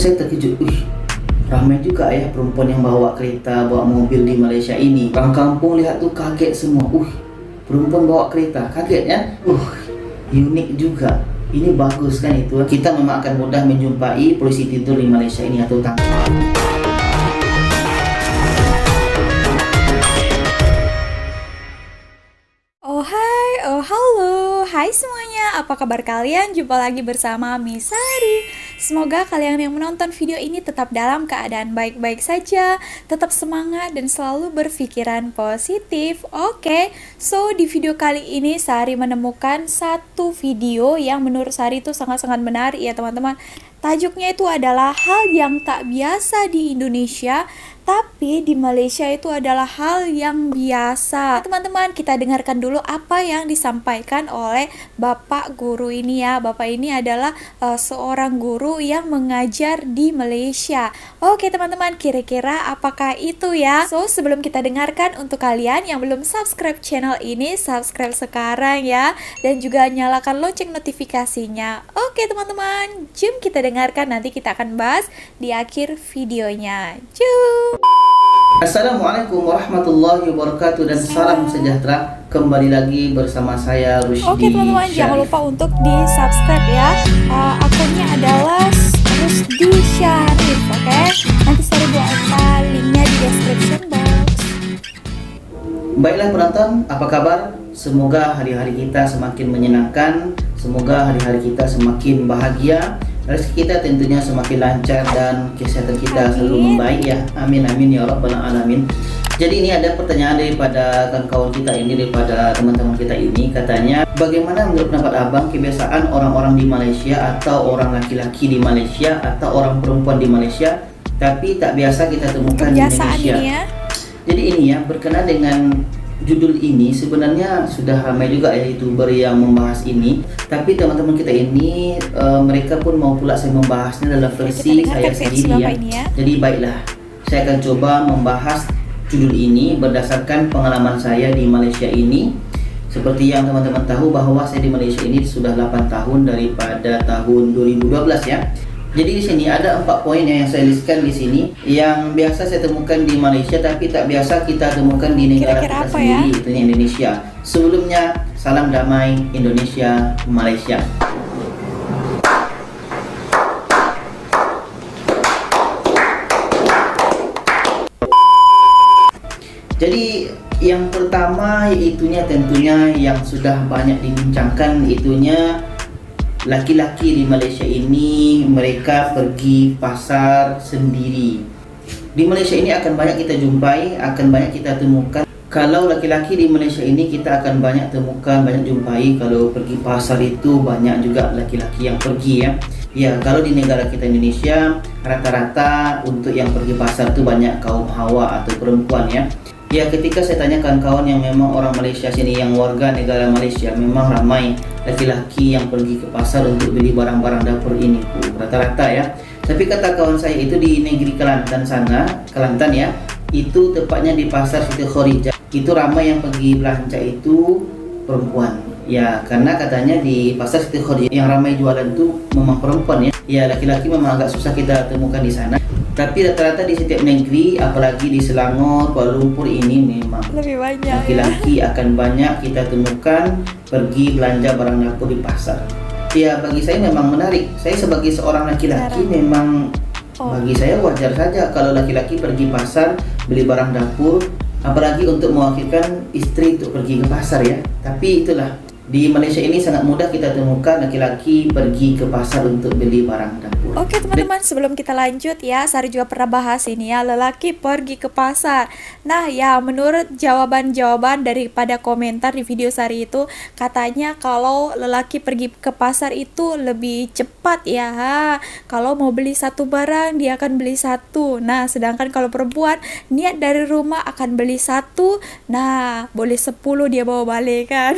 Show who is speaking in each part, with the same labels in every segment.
Speaker 1: saya terkejut, ramai juga ya perempuan yang bawa kereta, bawa mobil di Malaysia ini. Orang kampung lihat tuh kaget semua. Perempuan bawa kereta, kaget ya. Unik juga. Ini bagus kan itu. Kita memang akan mudah menjumpai polisi tidur di Malaysia ini atau tak.
Speaker 2: Oh hai, oh halo, hai semuanya, apa kabar kalian? Jumpa lagi bersama Misari. Semoga kalian yang menonton video ini tetap dalam keadaan baik-baik saja, tetap semangat dan selalu berpikiran positif. Oke, so di video kali ini Sari menemukan satu video yang menurut Sari itu sangat-sangat menarik ya teman-teman. Tajuknya itu adalah hal yang tak biasa di Indonesia, tapi di Malaysia itu adalah hal yang biasa. Teman-teman, kita dengarkan dulu apa yang disampaikan oleh Bapak Guru ini ya. Bapak ini adalah seorang guru yang mengajar di Malaysia. Oke teman-teman, kira-kira apakah itu ya? So, sebelum kita dengarkan, untuk kalian yang belum subscribe channel ini, subscribe sekarang ya. Dan juga nyalakan lonceng notifikasinya. Oke teman-teman, jom kita dengarkan, nanti kita akan bahas di akhir videonya. Jom!
Speaker 1: Assalamualaikum warahmatullahi wabarakatuh dan salam sejahtera. Kembali lagi bersama saya Rusdi.
Speaker 2: Oke teman-teman, jangan lupa untuk di subscribe ya. Akunnya adalah Rusdi Syarif. Oke, nanti saya buatkan linknya di description box.
Speaker 1: Baiklah penonton, apa kabar? Semoga hari-hari kita semakin menyenangkan, semoga hari-hari kita semakin bahagia, rezeki kita tentunya semakin lancar dan kesehatan kita selalu membaik ya. Amin amin ya rabbal alamin. Jadi ini ada pertanyaan daripada kawan kita ini, daripada teman-teman kita ini, katanya bagaimana menurut pendapat abang kebiasaan orang-orang di Malaysia atau orang laki-laki di Malaysia atau orang perempuan di Malaysia tapi tak biasa kita temukan di Indonesia.
Speaker 2: Ini ya.
Speaker 1: Jadi ini ya, berkenaan dengan judul ini sebenarnya sudah ramai juga ya YouTuber yang membahas ini, tapi teman-teman kita ini mereka pun mau pula saya membahasnya dalam versi saya sendiri ya. Jadi baiklah, saya akan coba membahas judul ini berdasarkan pengalaman saya di Malaysia ini. Seperti yang teman-teman tahu bahwa saya di Malaysia ini sudah 8 tahun daripada tahun 2012 ya. Jadi di sini ada 4 poin yang saya listkan di sini yang biasa saya temukan di Malaysia tapi tak biasa kita temukan di negara kita sendiri, itu Indonesia. Sebelumnya, salam damai Indonesia Malaysia. Jadi yang pertama yaitunya tentunya yang sudah banyak dibincangkan, itunya laki-laki di Malaysia ini mereka pergi pasar sendiri. Di Malaysia ini akan banyak kita jumpai, akan banyak kita temukan. Kalau laki-laki di Malaysia ini kita akan banyak temukan, banyak jumpai. Kalau pergi pasar itu banyak juga laki-laki yang pergi ya. Ya, kalau di negara kita Indonesia rata-rata untuk yang pergi pasar itu banyak kaum hawa atau perempuan ya. Ya, ketika saya tanyakan kawan yang memang orang Malaysia sini, yang warga negara Malaysia, memang ramai laki-laki yang pergi ke pasar untuk beli barang-barang dapur ini, rata-rata ya. Tapi kata kawan saya itu di negeri Kelantan sana, Kelantan ya, itu tepatnya di pasar Siti Khadijah, itu ramai yang pergi belanja itu perempuan. Ya, karena katanya di pasar Siti Khadijah yang ramai jualan itu memang perempuan ya. Ya, laki-laki memang agak susah kita temukan di sana. Tapi rata-rata di setiap negeri, apalagi di Selangor, Kuala Lumpur ini memang
Speaker 2: lebih banyak
Speaker 1: laki-laki akan banyak kita temukan pergi belanja barang dapur di pasar. Ya, bagi saya memang menarik. Saya sebagai seorang laki-laki memang bagi saya wajar saja kalau laki-laki pergi pasar beli barang dapur, apalagi untuk mewakilkan istri untuk pergi ke pasar ya. Tapi itulah, di Malaysia ini sangat mudah kita temukan laki-laki pergi ke pasar untuk beli barang dapur.
Speaker 2: Oke teman-teman, sebelum kita lanjut ya, Sari juga pernah bahas ini ya, lelaki pergi ke pasar. Nah ya, menurut jawaban-jawaban daripada komentar di video Sari itu, katanya kalau lelaki pergi ke pasar itu lebih cepat ya. Kalau mau beli satu barang, dia akan beli satu. Nah, sedangkan kalau perempuan, niat dari rumah akan beli satu, nah boleh 10 dia bawa balik kan.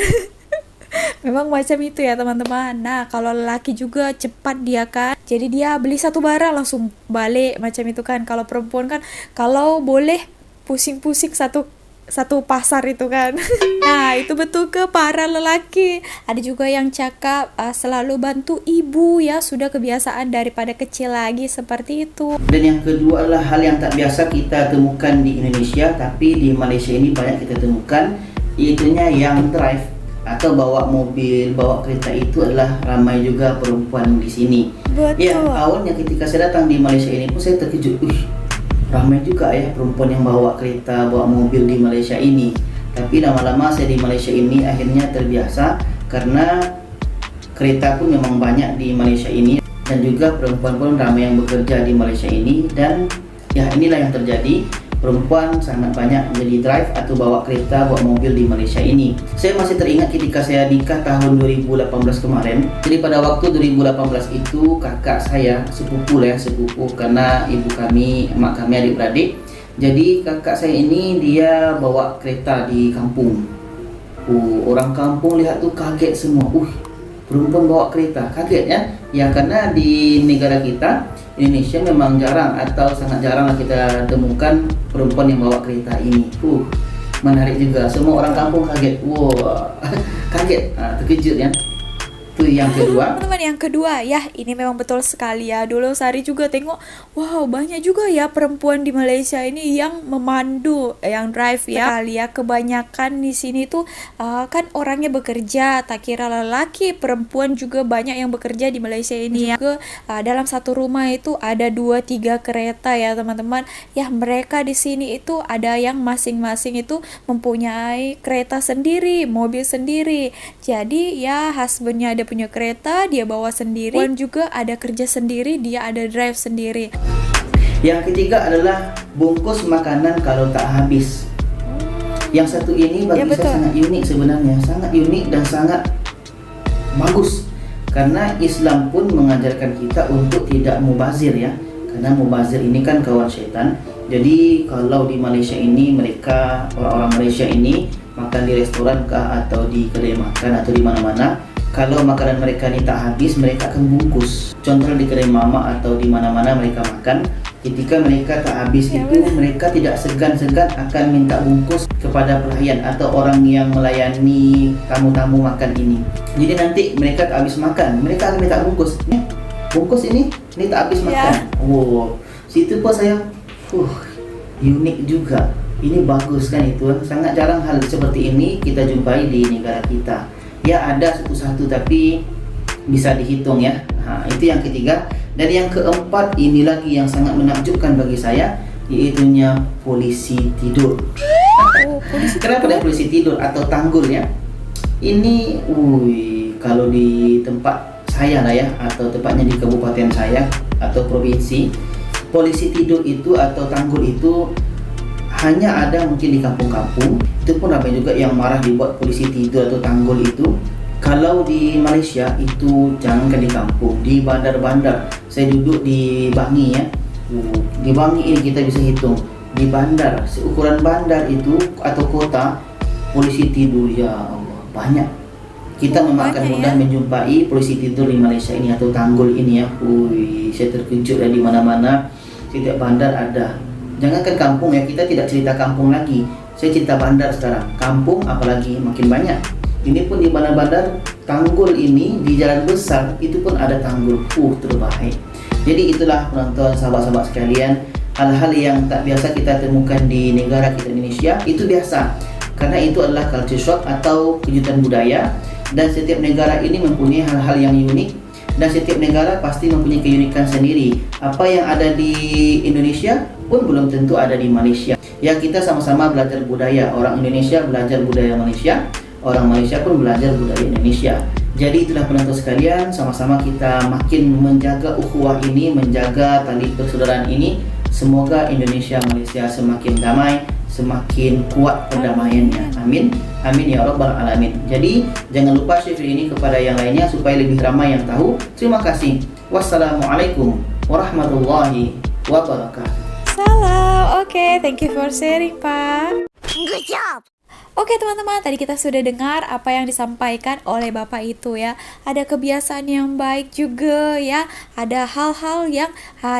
Speaker 2: Memang macam itu ya teman-teman. Nah, kalau lelaki juga cepat dia kan, jadi dia beli satu barang langsung balik macam itu kan. Kalau perempuan kan, kalau boleh pusing-pusing satu satu pasar itu kan. Nah, itu betul ke para lelaki. Ada juga yang cakap selalu bantu ibu ya, sudah kebiasaan daripada kecil lagi seperti itu.
Speaker 1: Dan yang kedua adalah hal yang tak biasa kita temukan di Indonesia, tapi di Malaysia ini banyak kita temukan, iaitunya yang drive atau bawa mobil, bawa kereta itu adalah ramai juga perempuan di sini.
Speaker 2: Betul.
Speaker 1: Ya, awalnya ketika saya datang di Malaysia ini pun saya terkejut. Ramai juga ya perempuan yang bawa kereta, bawa mobil di Malaysia ini. Tapi lama-lama saya di Malaysia ini akhirnya terbiasa, karena kereta pun memang banyak di Malaysia ini, dan juga perempuan pun ramai yang bekerja di Malaysia ini. Dan ya, inilah yang terjadi, perempuan sangat banyak menjadi drive atau bawa kereta, bawa mobil di Malaysia ini. Saya masih teringat ketika saya nikah tahun 2018 kemarin. Jadi pada waktu 2018 itu kakak saya, sepupu karena ibu kami, emak kami adik-beradik. Jadi kakak saya ini dia bawa kereta di kampung. Orang kampung lihat tuh kaget semua. Perempuan bawa kereta, kaget ya. Ya, karena di negara kita Indonesia memang jarang atau sangat jarang lah kita temukan perempuan yang bawa kereta ini. Menarik juga. Semua orang kampung kaget. Kaget, terkejut ya. Itu yang kedua.
Speaker 2: Teman-teman, yang kedua ya, ini memang betul sekali ya. Dulu Sari juga tengok, wow, banyak juga ya perempuan di Malaysia ini yang memandu, yang drive ya. Sekali ya, kebanyakan di sini tuh kan orangnya bekerja, tak kira lelaki, perempuan juga banyak yang bekerja di Malaysia ini ya. Juga dalam satu rumah itu ada 2-3 kereta ya teman-teman. Ya, mereka di sini itu ada yang masing-masing itu mempunyai kereta sendiri, mobil sendiri. Jadi ya, husbandnya ada punya kereta, dia bawa sendiri, dan juga ada kerja sendiri, dia ada drive sendiri.
Speaker 1: Yang ketiga adalah bungkus makanan kalau tak habis. Yang satu ini bagi saya sangat unik sebenarnya, sangat unik dan sangat bagus, karena Islam pun mengajarkan kita untuk tidak mubazir ya, karena mubazir ini kan kawan syaitan. Jadi kalau di Malaysia ini mereka, orang-orang Malaysia ini makan di restoran kah atau di kedai makan atau di mana-mana, kalau makanan mereka ini tak habis, mereka akan bungkus. Contoh di kedai mama atau di mana-mana mereka makan, ketika mereka tak habis itu, mereka tidak segan-segan akan minta bungkus kepada pelayan atau orang yang melayani tamu-tamu makan ini. Jadi nanti mereka tak habis makan, mereka akan minta bungkus. Bungkus ini tak habis makan. Situ pun saya, unik juga. Ini bagus kan itu. Sangat jarang hal seperti ini kita jumpai di negara kita. Ya, ada satu-satu tapi bisa dihitung ya. Itu yang ketiga. Dan yang keempat ini lagi yang sangat menakjubkan bagi saya, yaitunya polisi tidur. Kenapa ada polisi tidur atau tanggul ya? Ini, kalau di tempat saya lah ya, atau tepatnya di kabupaten saya atau provinsi, polisi tidur itu atau tanggul itu hanya ada mungkin di kampung-kampung. Itu pun ramai juga yang marah dibuat polisi tidur atau tanggul itu. Kalau di Malaysia itu jangankan di kampung, di bandar-bandar. Saya duduk di Bangi ya. Di Bangi ini kita bisa hitung, di bandar, seukuran bandar itu atau kota, polisi tidur ya Allah, banyak. Kita memang akan mudah menjumpai polisi tidur di Malaysia ini atau tanggul ini ya. Saya terkejut ya, di mana-mana, setiap bandar ada. Jangankan kampung ya, kita tidak cerita kampung lagi. Saya cerita bandar sekarang. Kampung apalagi makin banyak. Ini pun di mana bandar, tanggul ini di jalan besar itu pun ada tanggul. Terbaik. Jadi itulah penonton, sahabat-sahabat sekalian, hal-hal yang tak biasa kita temukan di negara kita Indonesia itu biasa. Karena itu adalah culture shock atau kejutan budaya, dan setiap negara ini mempunyai hal-hal yang unik, dan setiap negara pasti mempunyai keunikan sendiri. Apa yang ada di Indonesia pun belum tentu ada di Malaysia. Ya, kita sama-sama belajar budaya. Orang Indonesia belajar budaya Malaysia, orang Malaysia pun belajar budaya Indonesia. Jadi itulah penonton sekalian, sama-sama kita makin menjaga ukhuwah ini, menjaga tali persaudaraan ini. Semoga Indonesia Malaysia semakin damai, semakin kuat perdamaiannya. Amin. Amin ya rabbal alamin. Jadi jangan lupa share video ini kepada yang lainnya supaya lebih ramai yang tahu. Terima kasih. Wassalamualaikum warahmatullahi wabarakatuh.
Speaker 2: Salam. Oke, thank you for sharing, Pak.
Speaker 3: Good job.
Speaker 2: Oke teman-teman, tadi kita sudah dengar apa yang disampaikan oleh Bapak itu ya. Ada kebiasaan yang baik juga ya. Ada hal-hal yang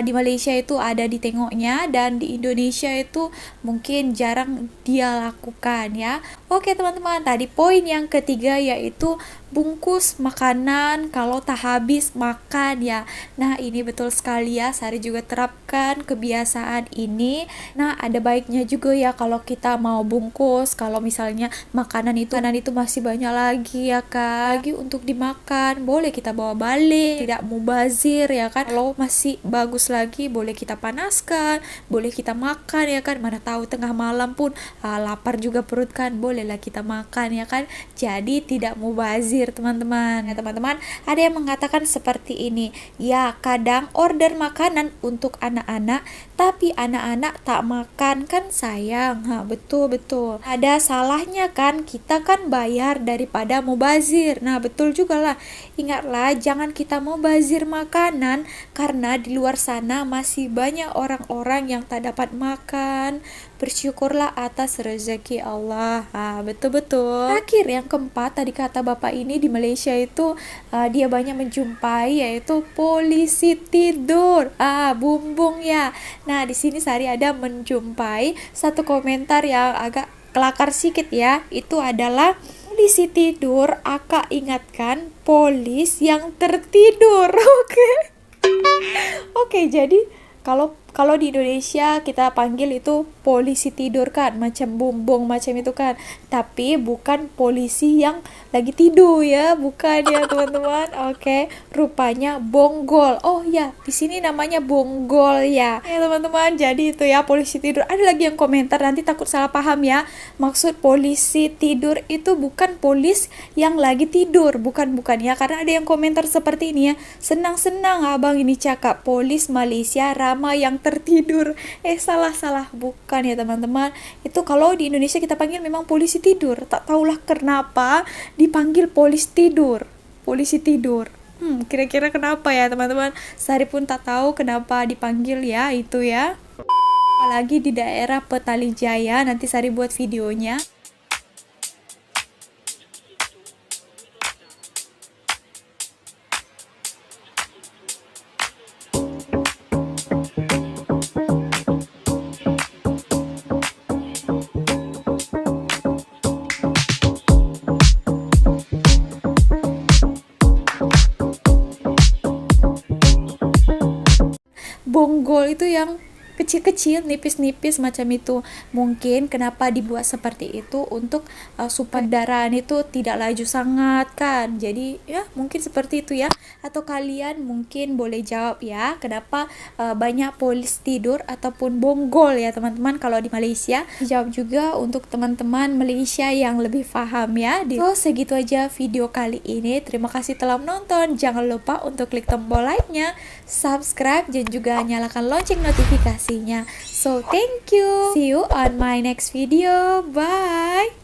Speaker 2: di Malaysia itu ada ditengoknya dan di Indonesia itu mungkin jarang dia lakukan ya. Oke teman-teman, tadi poin yang ketiga yaitu bungkus makanan kalau tak habis makan ya. Nah ini betul sekali ya, Sari juga terapkan kebiasaan ini. Nah ada baiknya juga ya kalau kita mau bungkus, kalau misalnya makanan itu masih banyak lagi ya kan, lagi untuk dimakan, boleh kita bawa balik, tidak mubazir ya kan. Kalau masih bagus lagi boleh kita panaskan, boleh kita makan ya kan, mana tahu tengah malam pun lapar juga perut kan, bolehlah kita makan ya kan. Jadi tidak mubazir teman-teman. Ya teman-teman, ada yang mengatakan seperti ini, ya kadang order makanan untuk anak-anak tapi anak-anak tak makan kan sayang. Betul. Ada salahnya kan, kita kan bayar daripada mubazir. Nah betul juga lah, ingatlah jangan kita mubazir makanan karena di luar sana masih banyak orang-orang yang tak dapat makan. Bersyukurlah atas rezeki Allah. Betul-betul. Terakhir yang keempat, tadi kata Bapak ini di Malaysia itu dia banyak menjumpai yaitu polisi tidur. Bumbung ya. Nah di sini Sari ada menjumpai satu komentar yang agak kelakar sedikit ya. Itu adalah polisi tidur, akak ingatkan polis yang tertidur. Oke, jadi kalau di Indonesia kita panggil itu polisi tidur kan, macam bumbung macam itu kan, tapi bukan polisi yang lagi tidur ya, bukan ya teman-teman. Oke, rupanya bonggol. Oh ya, di sini namanya bonggol ya. Ya teman-teman, jadi itu ya polisi tidur. Ada lagi yang komentar, nanti takut salah paham ya. Maksud polisi tidur itu bukan polis yang lagi tidur, bukan ya. Karena ada yang komentar seperti ini ya. Senang-senang abang ini cakap polis Malaysia ramai yang tertidur. Salah, bukan ya teman-teman. Itu kalau di Indonesia kita panggil memang polisi tidur. Tak tahulah kenapa dipanggil polisi tidur. Kira-kira kenapa ya teman-teman? Sari pun tak tahu kenapa dipanggil ya itu ya. Apalagi di daerah Petali Jaya, nanti Sari buat videonya. Bonggol itu yang kecil-kecil, nipis-nipis macam itu. Mungkin kenapa dibuat seperti itu untuk supaya kendaraan itu tidak laju sangat kan. Jadi ya mungkin seperti itu ya. Atau kalian mungkin boleh jawab ya, kenapa banyak polis tidur ataupun bonggol ya teman-teman kalau di Malaysia. Jawab juga untuk teman-teman Malaysia yang lebih paham ya. So segitu aja video kali ini. Terima kasih telah menonton. Jangan lupa untuk klik tombol like-nya, subscribe, dan juga nyalakan lonceng notifikasinya. So thank you. See you on my next video. Bye.